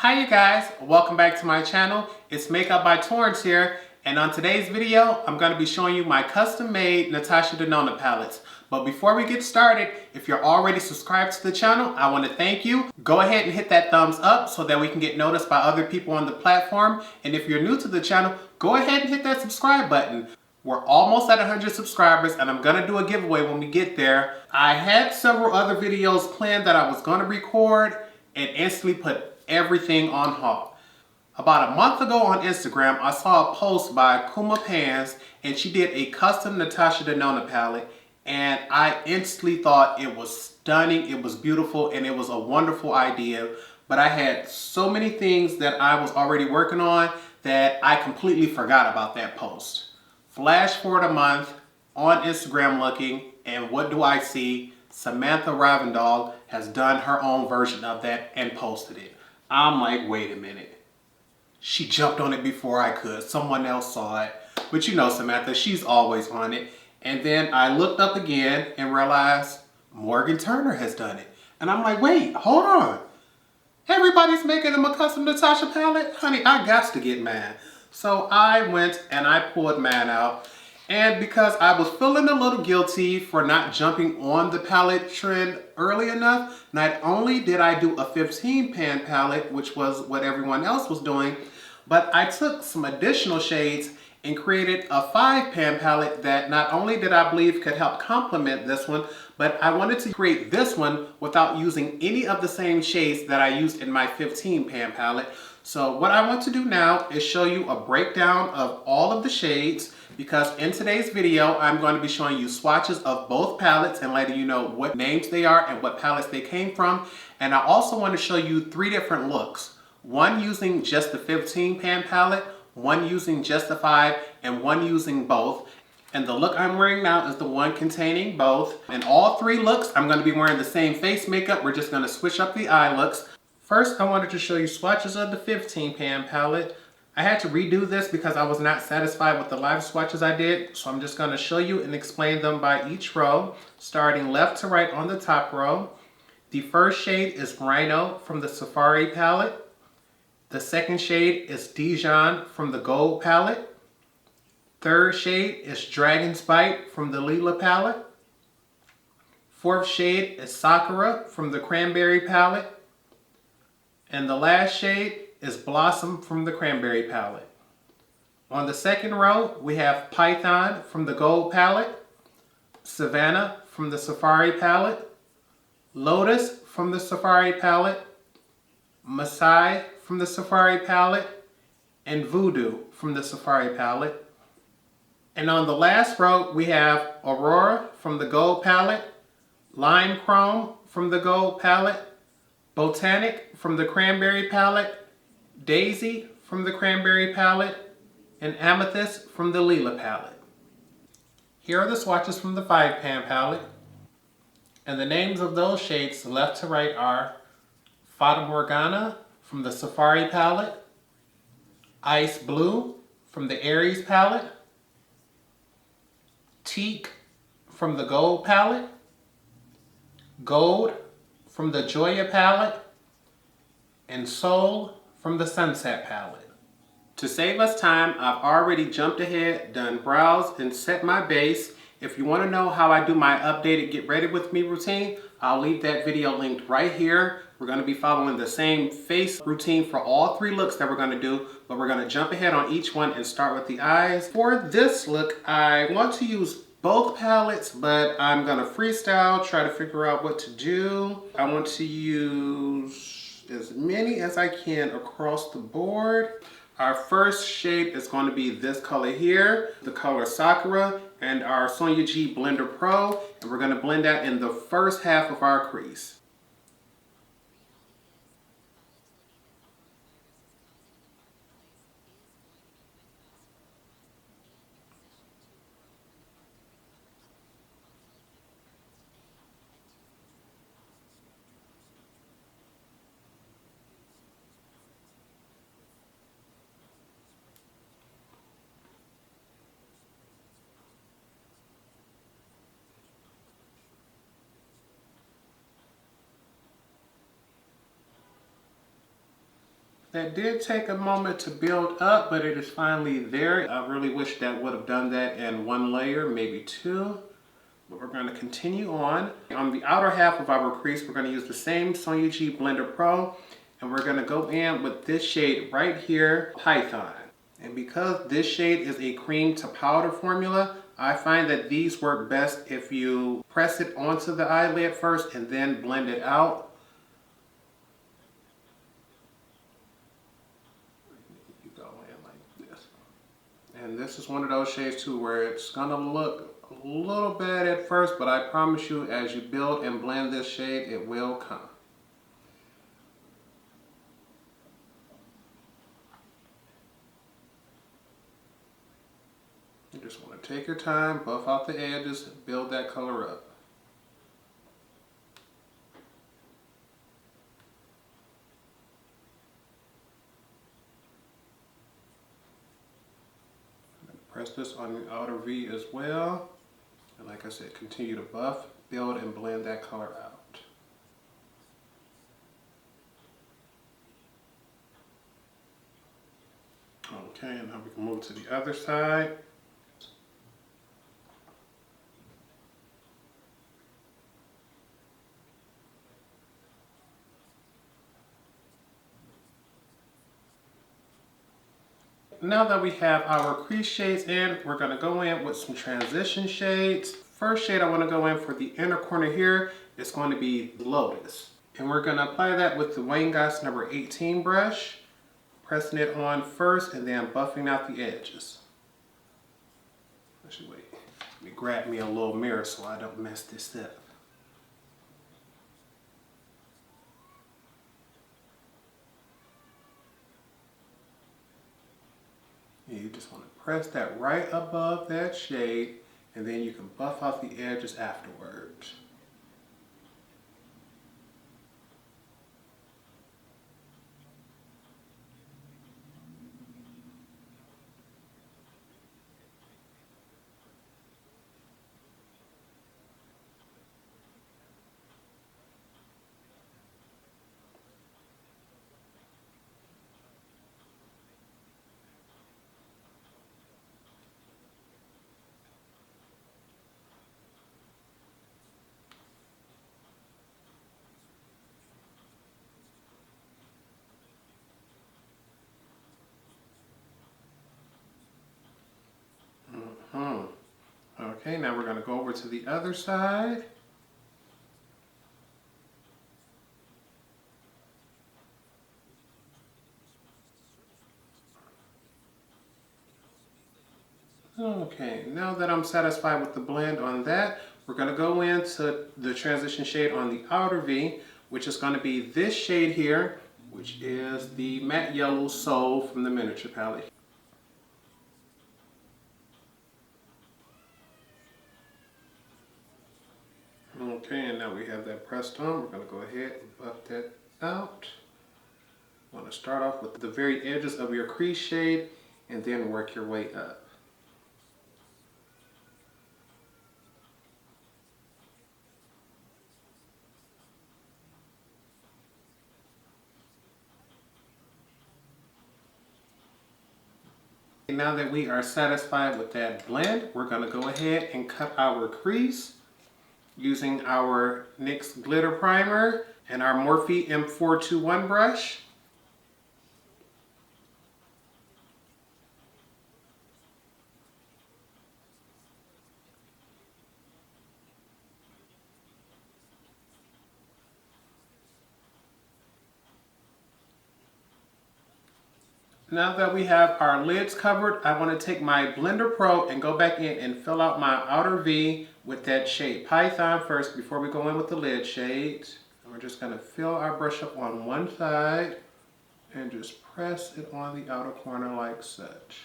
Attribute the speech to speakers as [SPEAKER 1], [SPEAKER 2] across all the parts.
[SPEAKER 1] Hi you guys, welcome back to my channel. It's Makeup by Torrence here, and on today's video, I'm going to be showing you my custom-made Natasha Denona palettes. But before we get started, if you're already subscribed to the channel, I want to thank you. Go ahead and hit that thumbs up so that we can get noticed by other people on the platform. And if you're new to the channel, go ahead and hit that subscribe button. We're almost at 100 subscribers and I'm going to do a giveaway when we get there. I had several other videos planned that I was going to record and instantly put everything on halt. About a month ago on Instagram, I saw a post by Kuma Pans and she did a custom Natasha Denona palette, and I instantly thought it was stunning, it was beautiful, and it was a wonderful idea. But I had so many things that I was already working on that I completely forgot about that post. Flash forward a month, on Instagram looking, and what do I see? Samantha Ravindal has done her own version of that and posted it. I'm like, wait a minute. She jumped on it before I could. Someone else saw it. But you know Samantha, she's always on it. And then I looked up again and realized Morgan Turner has done it. And I'm like, wait, hold on. Everybody's making them a custom Natasha palette? Honey, I got to get mine. So I went and I pulled mine out. And because I was feeling a little guilty for not jumping on the palette trend early enough, not only did I do a 15 pan palette, which was what everyone else was doing, but I took some additional shades and created a 5 pan palette that not only did I believe could help complement this one, but I wanted to create this one without using any of the same shades that I used in my 15 pan palette. So what I want to do now is show you a breakdown of all of the shades, because in today's video, I'm going to be showing you swatches of both palettes and letting you know what names they are and what palettes they came from. And I also want to show you 3 different looks. One using just the 15 pan palette, one using just the 5, and one using both. And the look I'm wearing now is the one containing both. And all 3 looks, I'm going to be wearing the same face makeup. We're just going to switch up the eye looks. First, I wanted to show you swatches of the 15 pan palette. I had to redo this because I was not satisfied with the live swatches I did, so I'm just going to show you and explain them by each row, starting left to right on the top row. The first shade is Rhino from the Safari palette. The second shade is Dijon from the Gold palette. Third shade is Dragon's Bite from the Lila palette. Fourth shade is Sakura from the Cranberry palette. And the last shade is Blossom from the Cranberry palette. On the second row, we have Python from the Gold palette, Savanna from the Safari palette, Lotus from the Safari palette, Maasai from the Safari palette, and Voodoo from the Safari palette. And on the last row, we have Aurora from the Gold palette, Lime Chrome from the Gold palette, Botanic from the Cranberry palette, Daisy from the Cranberry palette, and Amethyst from the Lila palette. Here are the swatches from the 5 pan palette. And the names of those shades left to right are Fata Morgana from the Safari palette, Ice Blue from the Aries palette, Teak from the Gold palette, Gold from the Joya palette, and Soul from the Sunset palette. To save us time, I've already jumped ahead, done brows, and set my base. If you want to know how I do my updated Get Ready With Me routine, I'll leave that video linked right here. We're going to be following the same face routine for all 3 looks that we're going to do, but we're going to jump ahead on each one and start with the eyes. For this look, I want to use both palettes, but I'm going to freestyle, try to figure out what to do. I want to use as many as I can across the board. Our first shade is going to be this color here, the color Sakura, and our Sonia G Blender Pro, and we're going to blend that in the first half of our crease. That did take a moment to build up, but it is finally there. I really wish that would have done that in one layer, maybe two. But we're going to continue on. On the outer half of our crease, we're going to use the same Sonia G Blender Pro, and we're going to go in with this shade right here, Python. And because this shade is a cream to powder formula, I find that these work best if you press it onto the eyelid first and then blend it out. You go in like this. And this is one of those shades too where it's going to look a little bad at first, but I promise you as you build and blend this shade, it will come. You just want to take your time, buff out the edges, build that color up. Press this on the outer V as well. And like I said, continue to buff, build, and blend that color out. Okay, and now we can move to the other side. Now that we have our crease shades in, we're going to go in with some transition shades. First shade I want to go in for the inner corner here is going to be Lotus. And we're going to apply that with the Wayne Goss number 18 brush, pressing it on first and then buffing out the edges. Actually, wait. Let me grab me a little mirror so I don't mess this up. You just want to press that right above that shade, and then you can buff out the edges afterwards. Okay, now we're going to go over to the other side. Okay, now that I'm satisfied with the blend on that, we're going to go into the transition shade on the outer V, which is going to be this shade here, which is the matte yellow Soul from the miniature palette. Okay, and now we have that pressed on. We're going to go ahead and buff that out. You want to start off with the very edges of your crease shade and then work your way up. Now that we are satisfied with that blend, we're going to go ahead and cut our crease using our NYX glitter primer and our Morphe M421 brush. Now that we have our lids covered, I want to take my Blender Pro and go back in and fill out my outer V with that shade Python first before we go in with the lid shade. And we're just going to fill our brush up on one side and just press it on the outer corner like such.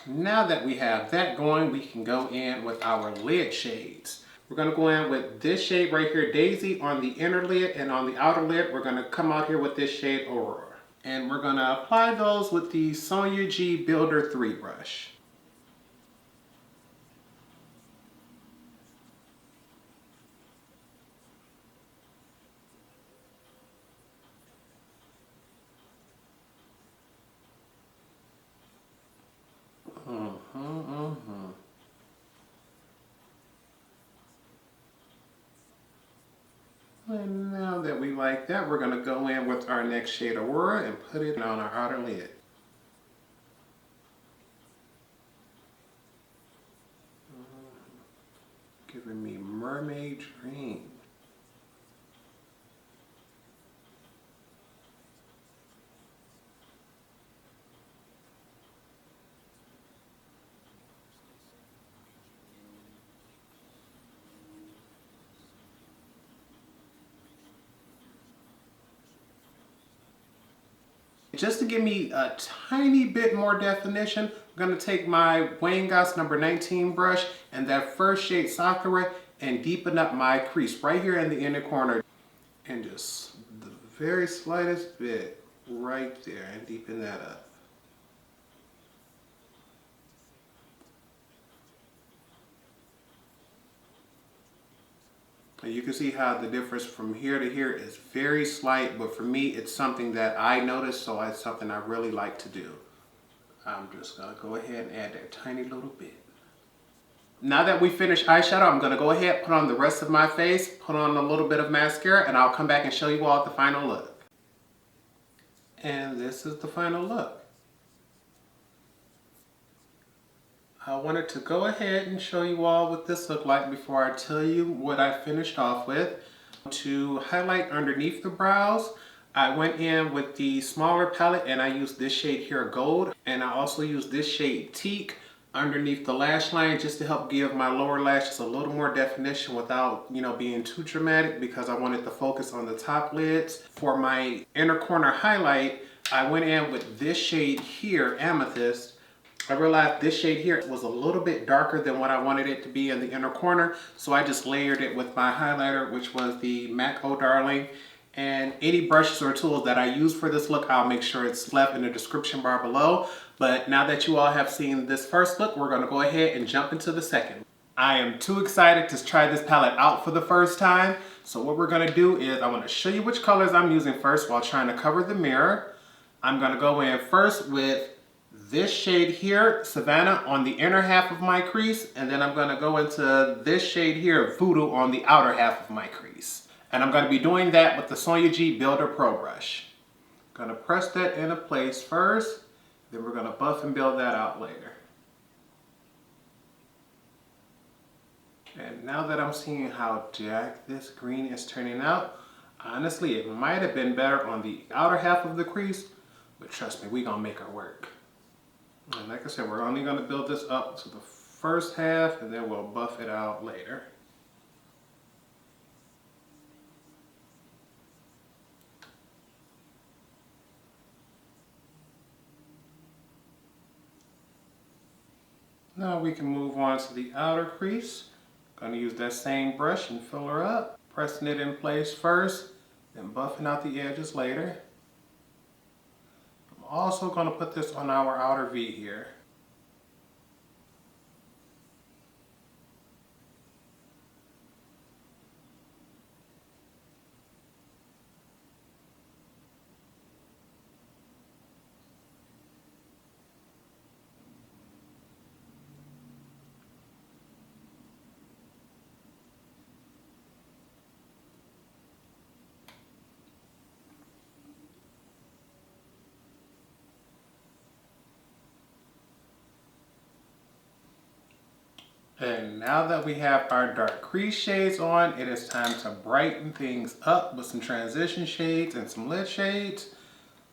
[SPEAKER 1] Now that we have that going, we can go in with our lid shades. We're going to go in with this shade right here, Daisy, on the inner lid, and on the outer lid, we're going to come out here with this shade, Aurora. And we're going to apply those with the Sonia G Builder 3 brush. And now that we like that, we're going to go in with our next shade, Aurora, and put it on our outer lid. Giving me Mermaid Dream. Just to give me a tiny bit more definition, I'm going to take my Wayne Goss number 19 brush and that first shade, Sakura, and deepen up my crease right here in the inner corner. And just the very slightest bit right there, and deepen that up. And you can see how the difference from here to here is very slight, but for me it's something that I noticed, so it's something I really like to do. I'm just going to go ahead and add that tiny little bit. Now that we finished eyeshadow, I'm going to go ahead, put on the rest of my face, put on a little bit of mascara, and I'll come back and show you all the final look. And this is the final look. I wanted to go ahead and show you all what this looked like before I tell you what I finished off with. To highlight underneath the brows, I went in with the smaller palette and I used this shade here, Gold, and I also used this shade, Teak, underneath the lash line just to help give my lower lashes a little more definition without, being too dramatic, because I wanted to focus on the top lids. For my inner corner highlight, I went in with this shade here, Amethyst. I realized this shade here was a little bit darker than what I wanted it to be in the inner corner, so I just layered it with my highlighter, which was the MAC Oh Darling. And any brushes or tools that I use for this look, I'll make sure it's left in the description bar below. But now that you all have seen this first look, we're going to go ahead and jump into the second. I am too excited to try this palette out for the first time. So what we're going to do is I want to show you which colors I'm using first while trying to cover the mirror. I'm going to go in first with this shade here, Savanna, on the inner half of my crease, and then I'm going to go into this shade here, Voodoo, on the outer half of my crease. And I'm going to be doing that with the Sonia G Builder Pro Brush. Going to press that into place first, then we're going to buff and build that out later. And now that I'm seeing how jacked this green is turning out, honestly, it might have been better on the outer half of the crease, but trust me, we're going to make her work. And like I said, we're only going to build this up to the first half, and then we'll buff it out later. Now we can move on to the outer crease. Going to use that same brush and fill her up, pressing it in place first, then buffing out the edges later. I'm also going to put this on our outer V here. And now that we have our dark crease shades on, it is time to brighten things up with some transition shades and some lid shades.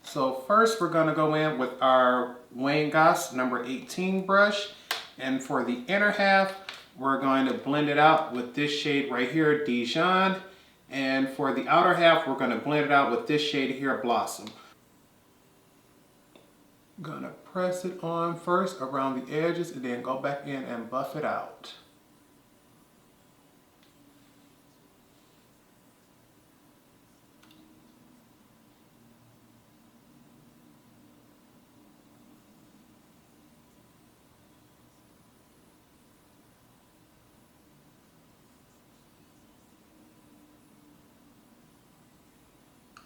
[SPEAKER 1] So first we're going to go in with our Wayne Goss number 18 brush. And for the inner half, we're going to blend it out with this shade right here, Dijon. And for the outer half, we're going to blend it out with this shade here, Blossom. I'm going to press it on first around the edges and then go back in and buff it out.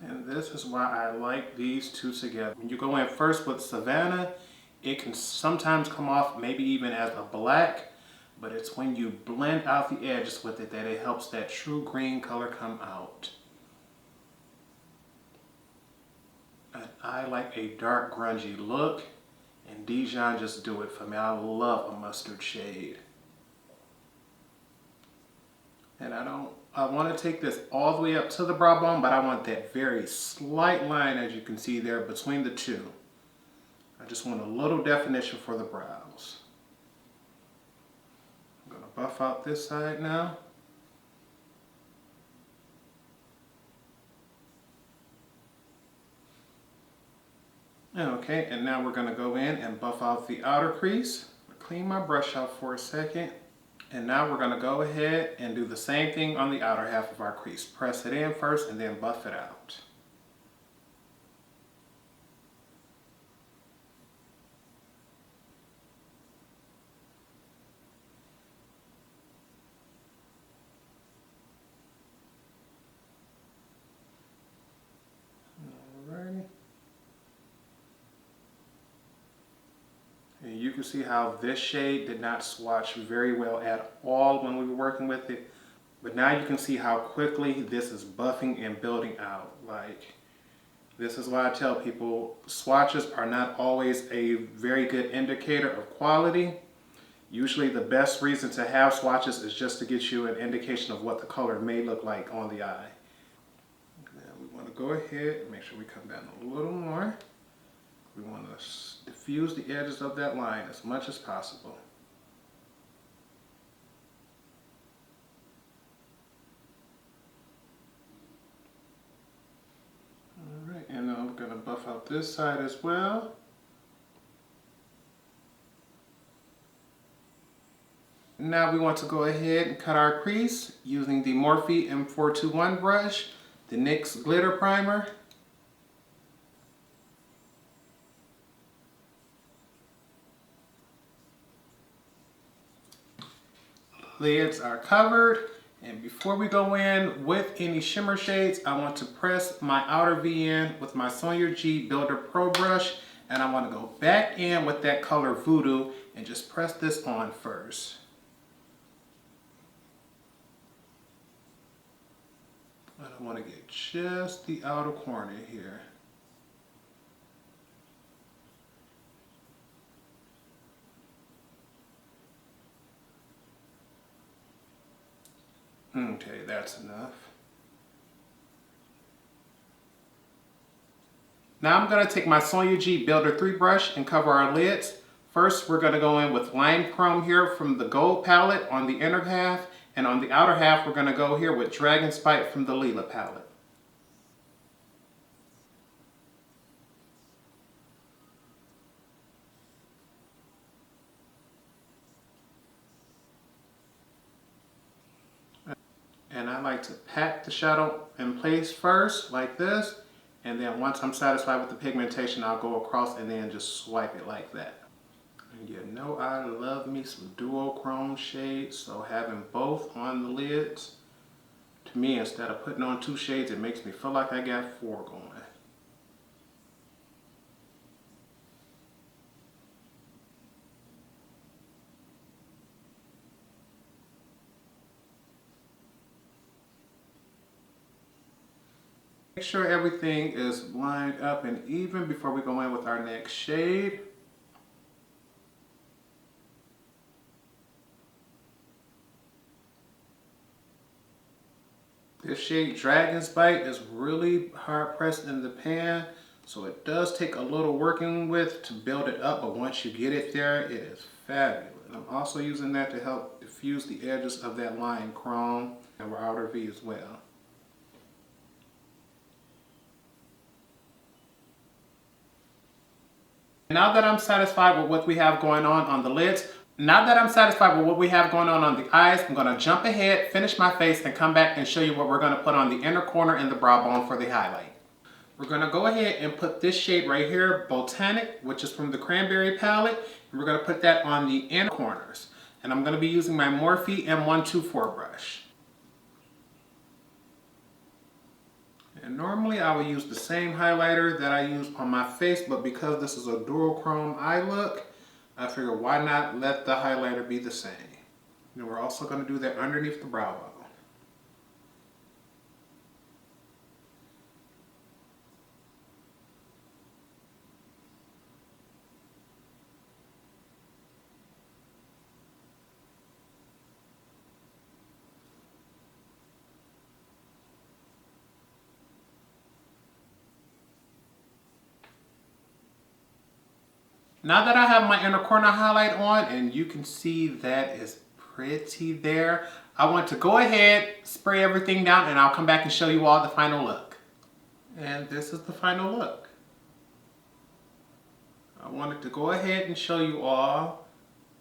[SPEAKER 1] And this is why I like these two together. When you go in first with Savanna, it can sometimes come off maybe even as a black, but it's when you blend out the edges with it that it helps that true green color come out. And I like a dark grungy look, and Dijon just do it for me. I love a mustard shade. And I want to take this all the way up to the brow bone, but I want that very slight line, as you can see there, between the two. I just want a little definition for the brows. I'm going to buff out this side now. Okay, and now we're going to go in and buff out the outer crease. Clean my brush out for a second. And now we're going to go ahead and do the same thing on the outer half of our crease. Press it in first and then buff it out. Alrighty. And you can see how this shade did not swatch very well at all when we were working with it. But now you can see how quickly this is buffing and building out. Like, this is why I tell people swatches are not always a very good indicator of quality. Usually the best reason to have swatches is just to get you an indication of what the color may look like on the eye. Now we want to go ahead and make sure we come down a little more. We want to diffuse the edges of that line as much as possible. Alright, and I'm going to buff out this side as well. Now we want to go ahead and cut our crease using the Morphe M421 brush, the NYX Glitter Primer. Lids are covered, and before we go in with any shimmer shades, I want to press my outer V in with my Sonia G Builder Pro brush, and I want to go back in with that color Voodoo and just press this on first. I want to get just the outer corner here. Okay, that's enough. Now I'm going to take my Sonia G Builder 3 brush and cover our lids. First, we're going to go in with Lime Chrome here from the Gold palette on the inner half, and on the outer half, we're going to go here with Dragon Spite from the Lila palette. And I like to pat the shadow in place first, like this, and then once I'm satisfied with the pigmentation, I'll go across and then just swipe it like that. And you know I love me some duochrome shades, so having both on the lids, to me, instead of putting on 2 shades, it makes me feel like I got 4 going. Make sure everything is lined up and even before we go in with our next shade. This shade Dragon's Bite is really hard pressed in the pan, so it does take a little working with to build it up, but once you get it there, it is fabulous. I'm also using that to help diffuse the edges of that Lime Chrome and our outer V as well. Now that I'm satisfied with what we have going on the lids, now that I'm satisfied with what we have going on the eyes, I'm going to jump ahead, finish my face, and come back and show you what we're going to put on the inner corner and the brow bone for the highlight. We're going to go ahead and put this shade right here, Botanic, which is from the Cranberry palette, and we're going to put that on the inner corners. And I'm going to be using my Morphe M124 brush. And normally I would use the same highlighter that I use on my face, but because this is a duochrome eye look, I figured why not let the highlighter be the same. And we're also going to do that underneath the brow bone. Now that I have my inner corner highlight on, and you can see that is pretty there, I want to go ahead, spray everything down, and I'll come back and show you all the final look. And this is the final look. I wanted to go ahead and show you all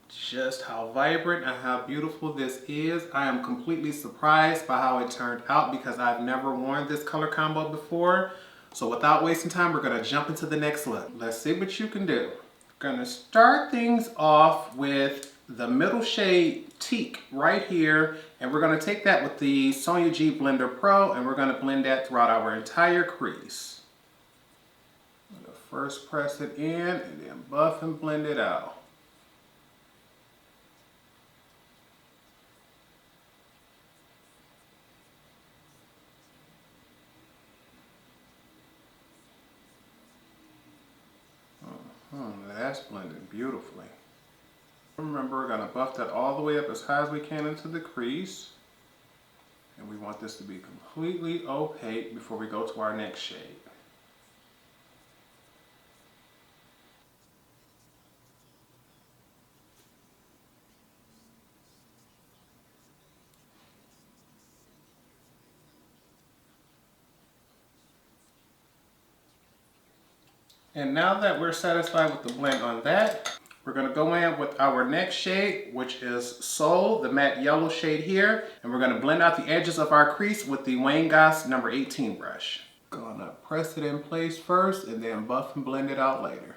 [SPEAKER 1] just how vibrant and how beautiful this is. I am completely surprised by how it turned out because I've never worn this color combo before. So without wasting time, we're going to jump into the next look. Let's see what you can do. Gonna start things off with the middle shade Teak right here, and we're gonna take that with the Sonia G Blender Pro, and we're gonna blend that throughout our entire crease. I'm gonna first press it in and then buff and blend it out. That's blended beautifully. Remember, we're going to buff that all the way up as high as we can into the crease. And we want this to be completely opaque before we go to our next shade. And now that we're satisfied with the blend on that, we're going to go in with our next shade, which is Soul, the matte yellow shade here. And we're going to blend out the edges of our crease with the Wayne Goss number 18 brush. Gonna press it in place first and then buff and blend it out later.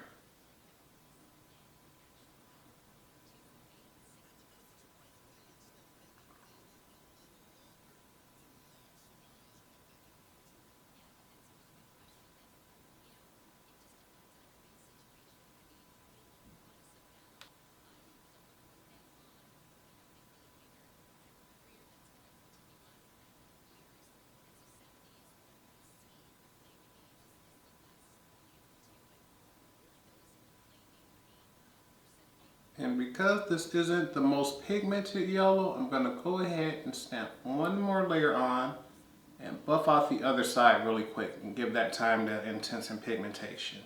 [SPEAKER 1] And because this isn't the most pigmented yellow, I'm going to go ahead and stamp one more layer on and buff out the other side really quick and give that time to intense in pigmentation.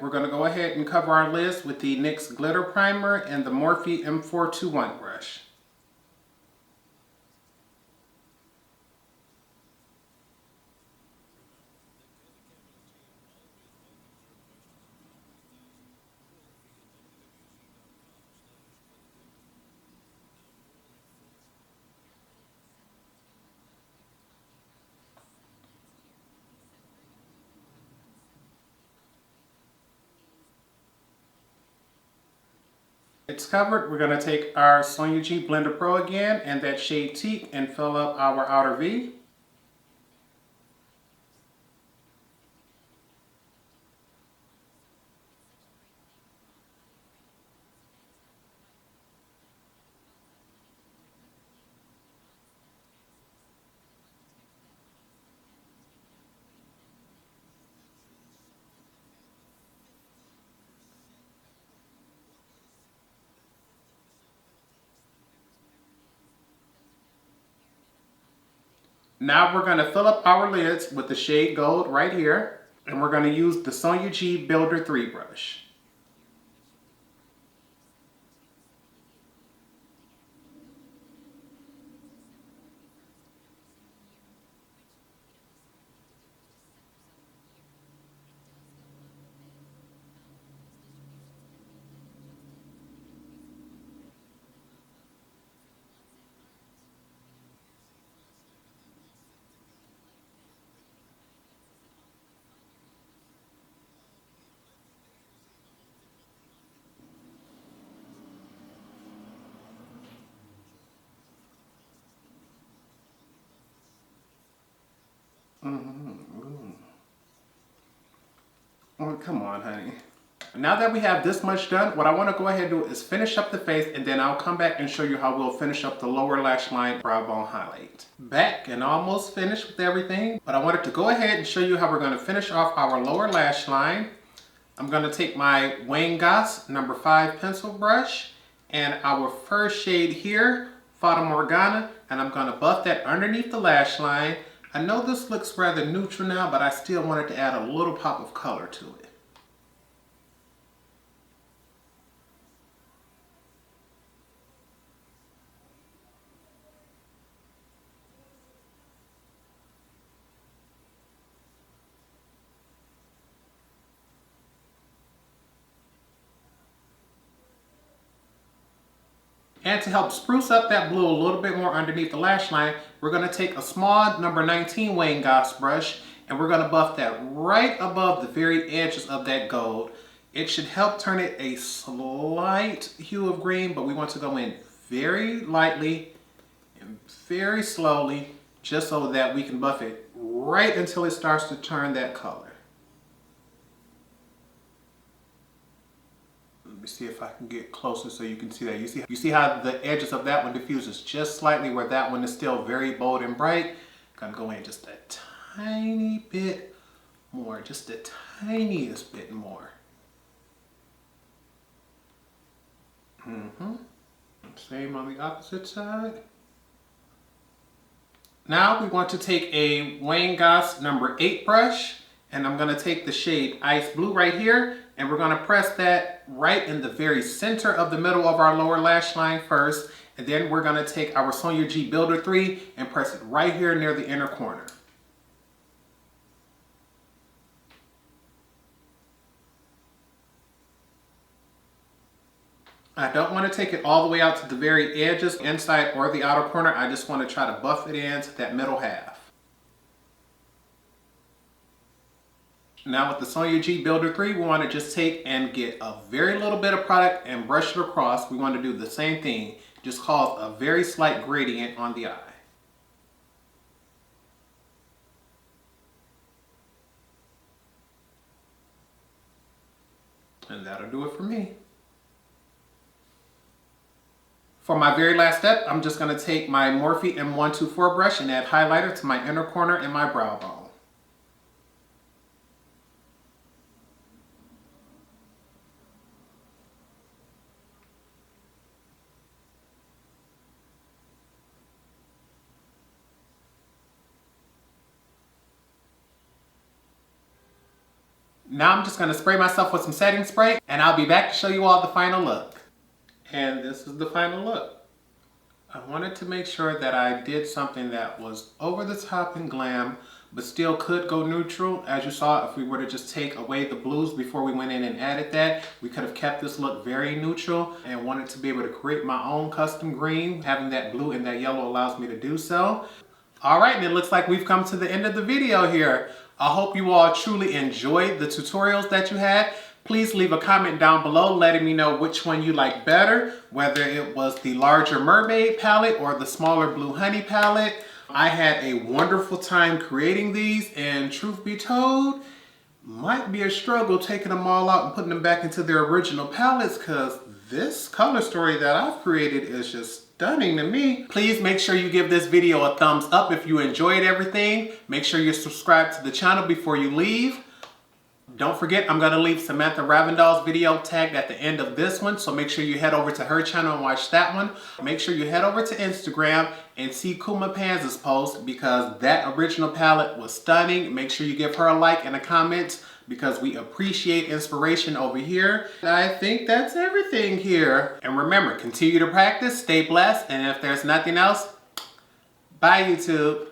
[SPEAKER 1] We're going to go ahead and cover our lids with the NYX Glitter Primer and the Morphe M421 brush. It's covered. We're going to take our Sonia G Blender Pro again and that shade Teak and fill up our outer V. Now we're going to fill up our lids with the shade Gold right here, and we're going to use the Sonia G Builder 3 brush. Oh, come on, honey. Now that we have this much done, what I want to go ahead and do is finish up the face, and then I'll come back and show you how we'll finish up the lower lash line brow bone highlight. Back and almost finished with everything, but I wanted to go ahead and show you how we're going to finish off our lower lash line. I'm going to take my Wayne Goss number 5 pencil brush and our first shade here, Fata Morgana, and I'm going to buff that underneath the lash line. I know this looks rather neutral now, but I still wanted to add a little pop of color to it. And to help spruce up that blue a little bit more underneath the lash line, we're going to take a small number 19 Wayne Goss brush and we're going to buff that right above the very edges of that gold. It should help turn it a slight hue of green, but we want to go in very lightly and very slowly just so that we can buff it right until it starts to turn that color. Let me see if I can get closer so you can see that. You see how the edges of that one diffuses just slightly where that one is still very bold and bright. Gonna go in just a tiny bit more, just the tiniest bit more. Same on the opposite side. Now we want to take a Wayne Goss number 8 brush, and I'm going to take the shade Ice Blue right here, and we're going to press that right in the very center of the middle of our lower lash line first, and then we're going to take our Sonia G Builder 3 and press it right here near the inner corner. I don't want to take it all the way out to the very edges, inside or the outer corner. I just want to try to buff it into that middle half. Now with the Sonia G Builder 3, we want to just take and get a very little bit of product and brush it across. We want to do the same thing, just cause a very slight gradient on the eye. And that'll do it for me. For my very last step, I'm just going to take my Morphe M124 brush and add highlighter to my inner corner and my brow bone. Now I'm just going to spray myself with some setting spray, and I'll be back to show you all the final look. And this is the final look. I wanted to make sure that I did something that was over the top and glam, but still could go neutral. As you saw, if we were to just take away the blues before we went in and added that, we could have kept this look very neutral, and wanted to be able to create my own custom green. Having that blue and that yellow allows me to do so. All right, and it looks like we've come to the end of the video here. I hope you all truly enjoyed the tutorials that you had. Please leave a comment down below letting me know which one you like better, whether it was the larger Mermaid palette or the smaller Blue Honey palette. I had a wonderful time creating these, and truth be told, might be a struggle taking them all out and putting them back into their original palettes, because this color story that I've created is just stunning to me. Please make sure you give this video a thumbs up if you enjoyed everything. Make sure you're subscribed to the channel before you leave. Don't forget, I'm going to leave Samantha Ravindall's video tagged at the end of this one, so make sure you head over to her channel and watch that one. Make sure you head over to Instagram and see Kuma Panza's post, because that original palette was stunning. Make sure you give her a like and a comment, because we appreciate inspiration over here. I think that's everything here. And remember, continue to practice, stay blessed, and if there's nothing else, bye YouTube.